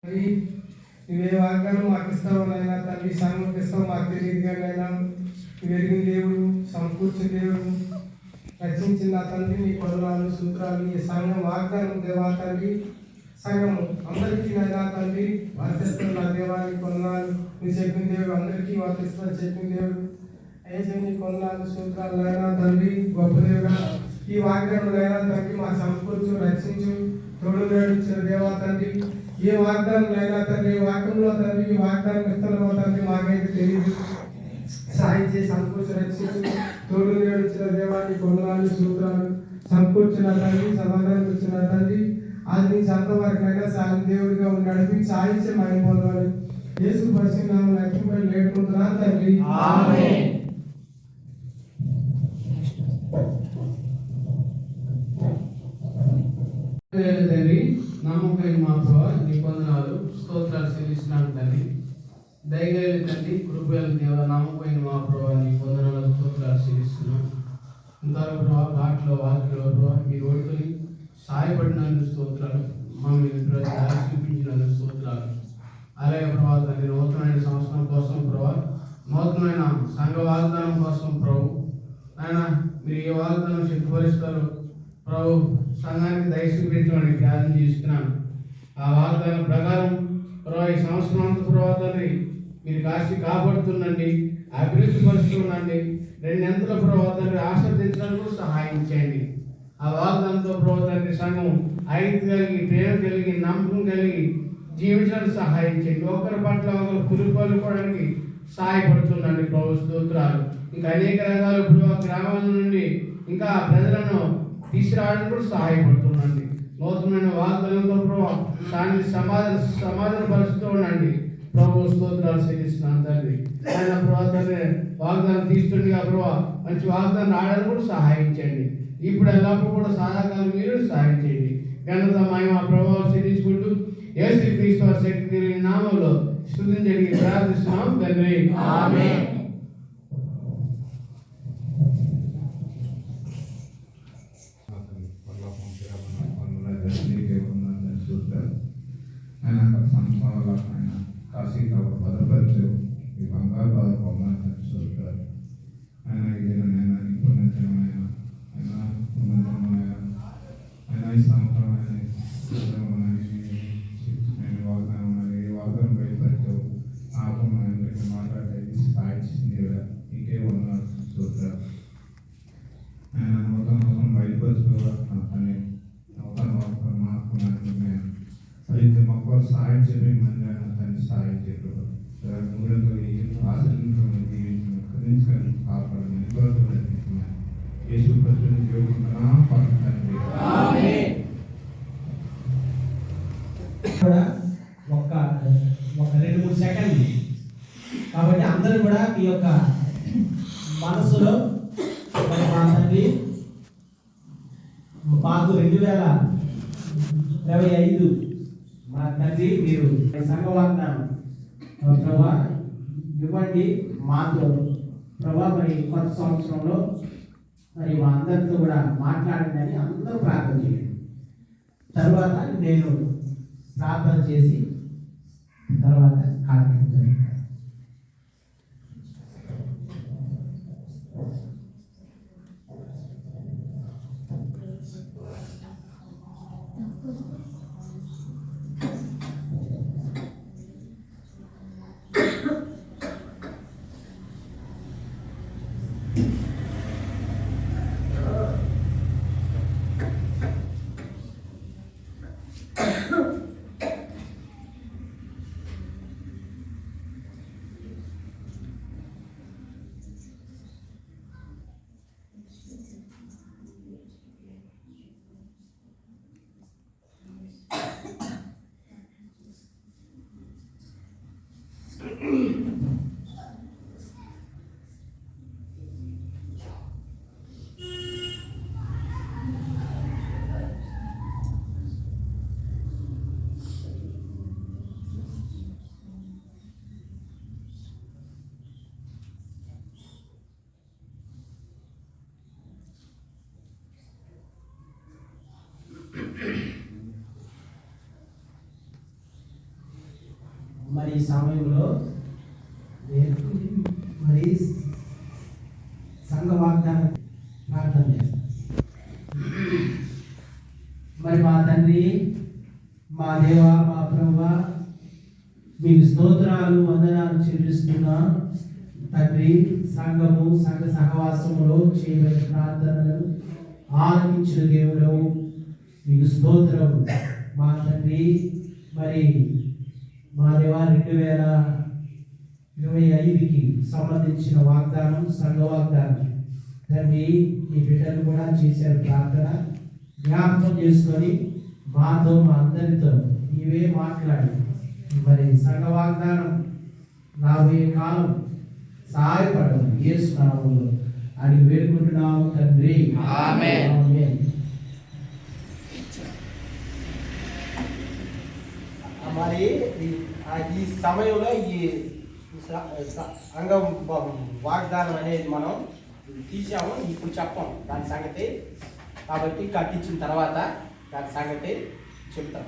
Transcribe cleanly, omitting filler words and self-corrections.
మరి నువ్వే వాగ్దానం మాకు ఇస్తావు నైనా తండ్రి, సంఘంకి ఇస్తావు మాకు తెలియదు కానీ నైనా నువ్వు ఎరిగిన దేవుడు, సమకూర్చిన దేవుడు, రచించిన నా తండ్రి నీ కొలనాలు సూత్రాలు ఈ సంఘం వాగ్దానం దేవా తండ్రి, సంఘం అందరికీ నైనా తండ్రి వర్తిస్తున్న నా దేవాన్ని కొలనాలు నువ్వు చెప్పిన దేవుడు అందరికీ వర్తిస్తున్న చెప్పిన దేవుడు అయితే నీ కొలనాలు సూత్రాలు నైనా తండ్రి గొప్ప దేవుడా ఈ వాగ్దానం నైనా తండ్రి మా సమకూర్చు రచించు తోడు నడిచిన దేవా తండ్రి ఏ వాగ్దానం అయినా తండ్రి వాక్యంలో తండ్రి ఈ వాగ్దానం ఇస్తాలో తండ్రి మాకైతే తెలియదు సాయం చేసి సమకూర్చి రక్షించు తోడు నడిచిన దేవాన్ని కొందనాలు సూత్రాలు సమకూర్చిన తండ్రి సమాధానం ఇచ్చిన తండ్రి అది నీ సంత వరకైనా సాయం దేవుడిగా నడిపి సాయించే మనం పొందాలి యేసు పరిశుద్ధ లక్ష్మీ లేకుంటున్నా తండ్రి ఆమేన్. తండ్రి నమ్మకం మా ప్రభావ నీ వందనాలు స్తోత్రాలు చెల్లిస్తున్నాను తండ్రి. దయగలి తండ్రి కృపల దేవ నమ్మకం మా ప్రభావ నీ వందనాలు స్తోత్రాలు చెల్లిస్తున్నాను. ఇంతవరకు ప్రభావ బాటలో వాక్యలో ప్రభావ మీరు ఓడుకొని సహాయపడినందుకు స్తోత్రాలు, మమ్మల్ని దారి చూపించినందుకు స్తోత్రాలు. అలాగే ప్రభావ తండ్రి నూతనమైన సంవత్సరం కోసం ప్రభావ నూతనమైన సంఘ వాగ్దానం కోసం ప్రభు ఆయన మీరు ఏ వాగ్దానం శక్తిపరుస్తారో ప్రభు సంఘానికి దయ చూపించడానికి ప్రార్థన చేస్తున్నాను. ఆ వాగ్దానం ప్రకారం ప్రభావ ఈ సంవత్సరం అంతా ప్రభావ తండ్రి మీరు కాశీ కాపాడుతుండండి, అభివృద్ధి పరుస్తుండండి, రెండెంతల ప్రభావ తండ్రి ఆశ్రదించడానికి సహాయం చేయండి. ఆ వాగ్దానంతో ప్రభావ తండ్రి సంఘం ఐక్యత కలిగి ప్రేమ కలిగి నమ్మకం కలిగి జీవించడానికి సహాయం చేయండి. ఒకరి పట్ల ఒకరు కురుకోలుకోవడానికి సహాయపడుతుండండి ప్రభు స్తోత్రాలు. ఇంకా అనేక రకాల ప్రభావ గ్రామాల నుండి ఇంకా ప్రజలను తీసుకురావడానికి కూడా సహాయపడుతుండండి. నూతనమైన వాగ్దానంతో ప్రభావ దాన్ని సమాధాన పరుస్తూ ఉండండి ప్రభు స్తోత్రాలు చెల్లిస్తున్నాను తండ్రి. ఆయన ప్రభావ తండ్రి వాగ్దానం తీస్తుండగా ప్రభావ మంచి వాగ్దానం ఆడడానికి కూడా సహాయం చేయండి. ఇప్పుడు ఎల్లప్పుడు కూడా సదాకాలం మీరు సహాయం చేయండి. ఘనత మహిమ ప్రభావం చెల్లించుకుంటూ యేసుక్రీస్తు వారి శక్తి నామంలో స్తుతించడానికి ప్రార్థిస్తున్నాం తండ్రి ఆమేన్. కాశీ భద్రపరిచే ఈ బంగారు బాధ పొందాలని చూస్తారు ఆయన ఇదేనైనా పుణ్యజనమైన ఆయన పుణ్యజనమైన ఆయన ఈ సంవత్సరం వాగ్దానం ఈ వాగ్దానం బయటపరిచావు నాకు అందరికీ మాట్లాడేది సాయించింది ఇంకే ఉన్నారు చూస్తారు ఆయన నూతన బయటపరుచు కానీ నూతన మార్పు అయితే మాకు సాయం చేయడం మంది తను సాయం చేయడం మూడంతో ఆశ్రయించడం జీవించడం కాపాడడం ఎంతో యేసు ప్రజలను జీవిస్తున్నా పడుతుంది ఒక 2-3 సెకండ్లు కాబట్టి అందరూ కూడా మీ యొక్క మనసులో మరి మా తండ్రి మాకు 2025 మా తండ్రి మీరు సంఘవాగ్దానం ప్రభా ఇవ్వండి మాతో ప్రభా మరి కొత్త సంవత్సరంలో మరి మా అందరితో కూడా మాట్లాడండి అని అందరూ ప్రార్థన చేయండి. తర్వాత నేను ప్రార్థన చేసి తర్వాత కార్యక్రమం జరుగుతుంది. మరి ఈ సమయంలో మరి సంఘ వాగ్దానం ప్రార్థన చేస్తాం. మరి మా తండ్రి, మా దేవ, మా ప్రభువా, మీకు స్తోత్రాలు వందనాలు చెల్లిస్తున్నా తండ్రి. సంఘము సంఘ సహవాసములో చేయబడిన ప్రార్థనలు ఆలకించిన దేవుడు మీకు స్తోత్రం మా తండ్రి. మరి మా దేవ 2025కి సంబంధించిన వాగ్దానం, సంఘ వాగ్దానం తండ్రి, ఈ బిడ్డలు కూడా చేశారు ప్రార్థన. జ్ఞాపకం చేసుకొని మాతో, మా అందరితో నీవే మాట్లాడి మరి సంఘ వాగ్దానం రాబోయే కాలం సహాయపడదు యేసు నామములో అడిగి వేడుకుంటున్నాము తండ్రి. ఆమేన్. ఆమేన్. మరి ఈ సమయంలో ఈ సంఘ వాగ్దానం అనేది మనం తీసాము, ఇప్పుడు చెప్పం దాని సంగతి. కాబట్టి కట్టించిన తర్వాత దాని సంగతి చెప్తాం.